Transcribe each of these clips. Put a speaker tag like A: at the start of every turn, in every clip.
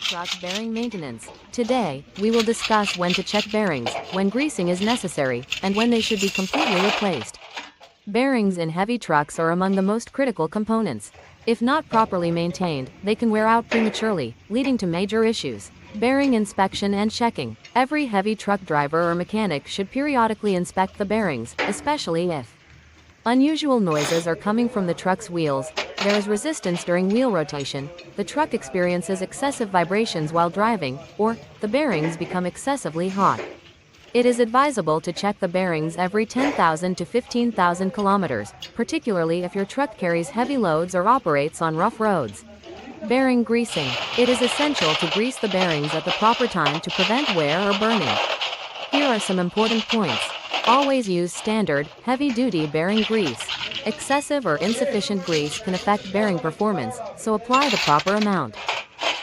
A: truck bearing maintenance. Today, we will discuss when to check bearings, when greasing is necessary, and when they should be completely replaced. Bearings in heavy trucks are among the most critical components. If not properly maintained, they can wear out prematurely, leading to major issues. Bearing inspection and checking. Every heavy truck driver or mechanic should periodically inspect the bearings, especially if unusual noises are coming from the truck's wheels, there is resistance during wheel rotation, the truck experiences excessive vibrations while driving, or the bearings become excessively hot. It is advisable to check the bearings every 10,000 to 15,000 kilometers, particularly if your truck carries heavy loads or operates on rough roads. Bearing greasing. It is essential to grease the bearings at the proper time to prevent wear or burning. Here are some important points. Always use standard, heavy-duty bearing grease. Excessive or insufficient grease can affect bearing performance, so apply the proper amount.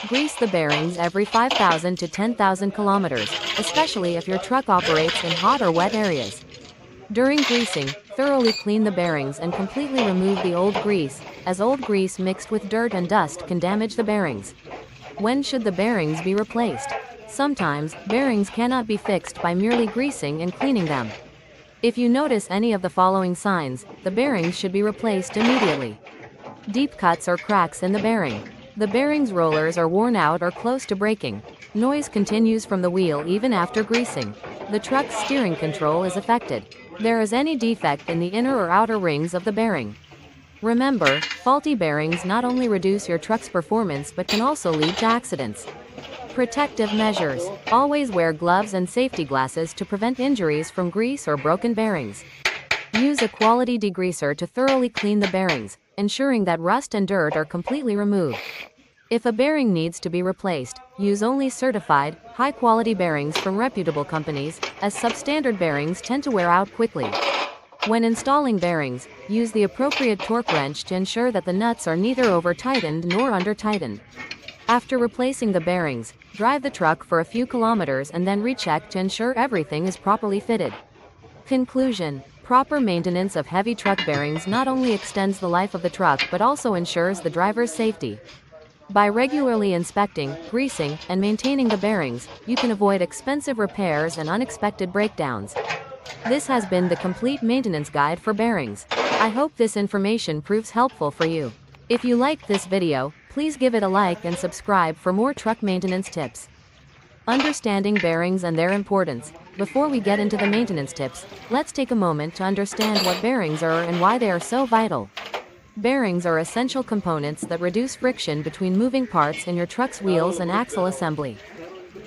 A: Grease the bearings every 5,000 to 10,000 kilometers, especially if your truck operates in hot or wet areas. During greasing, thoroughly clean the bearings and completely remove the old grease, as old grease mixed with dirt and dust can damage the bearings. When should the bearings be replaced? Sometimes, bearings cannot be fixed by merely greasing and cleaning them. If you notice any of the following signs, the bearings should be replaced immediately. Deep cuts or cracks in the bearing. The bearings rollers are worn out or close to breaking. Noise continues from the wheel even after greasing. The truck's steering control is affected. There is any defect in the inner or outer rings of the bearing. Remember, faulty bearings not only reduce your truck's performance but can also lead to accidents. Protective measures. Always wear gloves and safety glasses to prevent injuries from grease or broken bearings. Use a quality degreaser to thoroughly clean the bearings, ensuring that rust and dirt are completely removed. If a bearing needs to be replaced, use only certified, high-quality bearings from reputable companies, as substandard bearings tend to wear out quickly. When installing bearings, use the appropriate torque wrench to ensure that the nuts are neither over-tightened nor under-tightened. After replacing the bearings, drive the truck for a few kilometers and then recheck to ensure everything is properly fitted. Conclusion. Proper maintenance of heavy truck bearings not only extends the life of the truck but also ensures the driver's safety. By regularly inspecting, greasing, and maintaining the bearings, you can avoid expensive repairs and unexpected breakdowns. This has been the complete maintenance guide for bearings. I hope this information proves helpful for you. If you liked this video, please give it a like and subscribe for more truck maintenance tips. Understanding bearings and their importance. Before we get into the maintenance tips, let's take a moment to understand what bearings are and why they are so vital. Bearings are essential components that reduce friction between moving parts in your truck's wheels and axle assembly.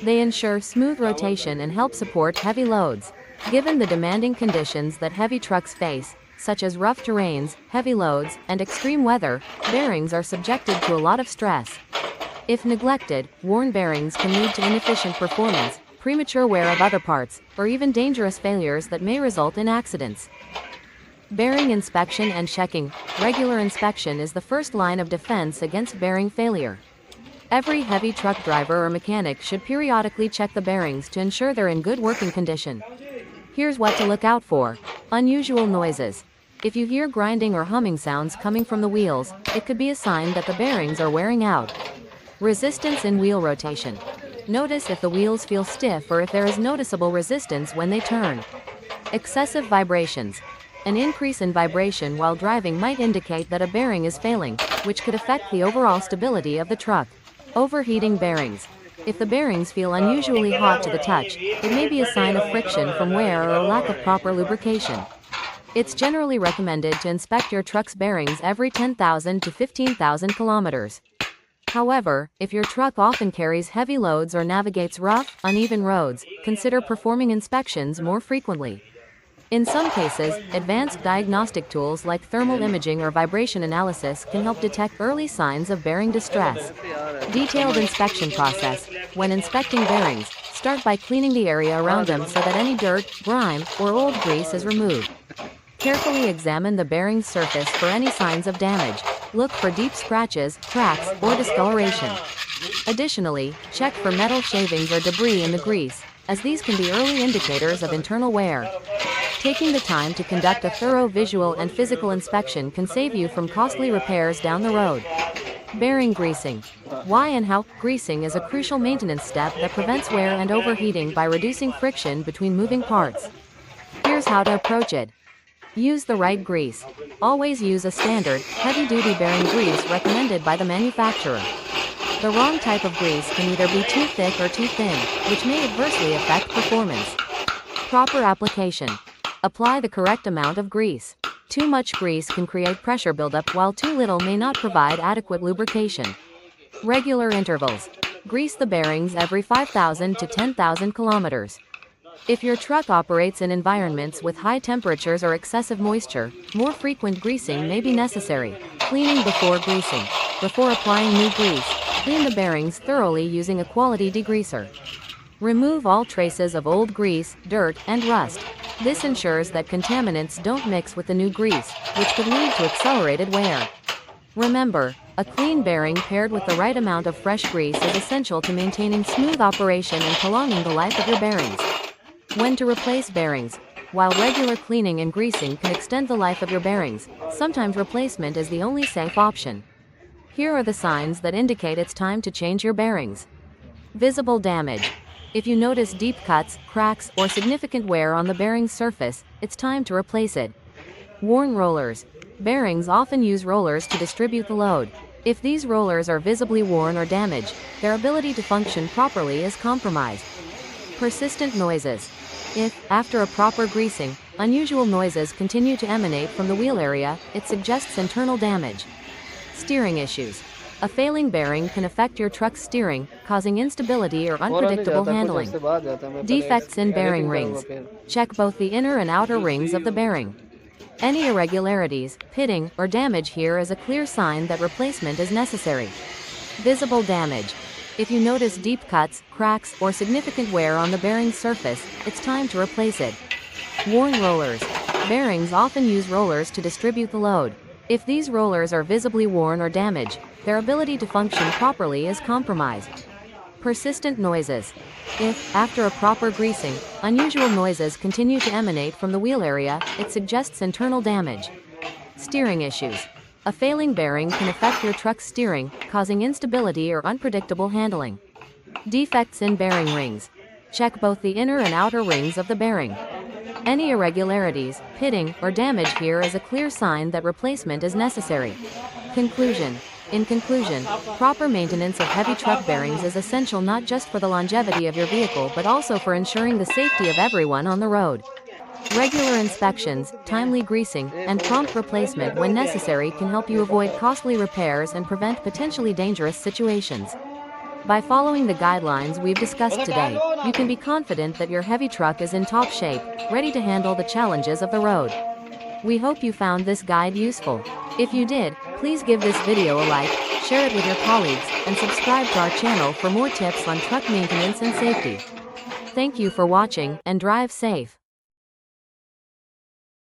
A: They ensure smooth rotation and help support heavy loads. Given the demanding conditions that heavy trucks face, such as rough terrains, heavy loads, and extreme weather, bearings are subjected to a lot of stress. If neglected, worn bearings can lead to inefficient performance, premature wear of other parts, or even dangerous failures that may result in accidents. Bearing inspection and checking. Regular inspection is the first line of defense against bearing failure. Every heavy truck driver or mechanic should periodically check the bearings to ensure they're in good working condition. Here's what to look out for. Unusual noises. If you hear grinding or humming sounds coming from the wheels, it could be a sign that the bearings are wearing out. Resistance in wheel rotation. Notice if the wheels feel stiff or if there is noticeable resistance when they turn. Excessive vibrations. An increase in vibration while driving might indicate that a bearing is failing, which could affect the overall stability of the truck. Overheating bearings. If the bearings feel unusually hot to the touch, it may be a sign of friction from wear or a lack of proper lubrication. It's generally recommended to inspect your truck's bearings every 10,000 to 15,000 kilometers. However, if your truck often carries heavy loads or navigates rough, uneven roads, consider performing inspections more frequently. In some cases, advanced diagnostic tools like thermal imaging or vibration analysis can help detect early signs of bearing distress. Detailed inspection process. When inspecting bearings, start by cleaning the area around them so that any dirt, grime, or old grease is removed. Carefully examine the bearing surface for any signs of damage. Look for deep scratches, cracks, or discoloration. Additionally, check for metal shavings or debris in the grease, as these can be early indicators of internal wear. Taking the time to conduct a thorough visual and physical inspection can save you from costly repairs down the road. Bearing greasing. Why and how? Greasing is a crucial maintenance step that prevents wear and overheating by reducing friction between moving parts. Here's how to approach it. Use the right grease. Always use a standard, heavy-duty bearing grease recommended by the manufacturer. The wrong type of grease can either be too thick or too thin, which may adversely affect performance. Proper application. Apply the correct amount of grease. Too much grease can create pressure buildup, while too little may not provide adequate lubrication. Regular intervals. Grease the bearings every 5,000 to 10,000 kilometers. If your truck operates in environments with high temperatures or excessive moisture, more frequent greasing may be necessary. Cleaning before greasing. Before applying new grease, clean the bearings thoroughly using a quality degreaser. Remove all traces of old grease, dirt, and rust. This ensures that contaminants don't mix with the new grease, which could lead to accelerated wear. Remember, a clean bearing paired with the right amount of fresh grease is essential to maintaining smooth operation and prolonging the life of your bearings. When to replace bearings. While regular cleaning and greasing can extend the life of your bearings, sometimes replacement is the only safe option. Here are the signs that indicate it's time to change your bearings. Visible damage. If you notice deep cuts, cracks, or significant wear on the bearing's surface, it's time to replace it. Worn rollers. Bearings often use rollers to distribute the load. If these rollers are visibly worn or damaged, their ability to function properly is compromised. Persistent noises. If, after a proper greasing, unusual noises continue to emanate from the wheel area, it suggests internal damage. Steering issues. A failing bearing can affect your truck's steering, causing instability or unpredictable handling. Defects in bearing rings. Check both the inner and outer rings of the bearing. Any irregularities, pitting, or damage here is a clear sign that replacement is necessary. Visible damage. If you notice deep cuts, cracks, or significant wear on the bearing's surface, it's time to replace it. Worn rollers. Bearings often use rollers to distribute the load. If these rollers are visibly worn or damaged, their ability to function properly is compromised. Persistent noises. If, after a proper greasing, unusual noises continue to emanate from the wheel area, it suggests internal damage. Steering issues. A failing bearing can affect your truck's steering, causing instability or unpredictable handling. Defects in bearing rings. Check both the inner and outer rings of the bearing. Any irregularities, pitting, or damage here is a clear sign that replacement is necessary. Conclusion. In conclusion, proper maintenance of heavy truck bearings is essential not just for the longevity of your vehicle but also for ensuring the safety of everyone on the road. Regular inspections, timely greasing, and prompt replacement when necessary can help you avoid costly repairs and prevent potentially dangerous situations. By following the guidelines we've discussed today, you can be confident that your heavy truck is in top shape, ready to handle the challenges of the road. We hope you found this guide useful. If you did, please give this video a like, share it with your colleagues, and subscribe to our channel for more tips on truck maintenance and safety. Thank you for watching, and drive safe.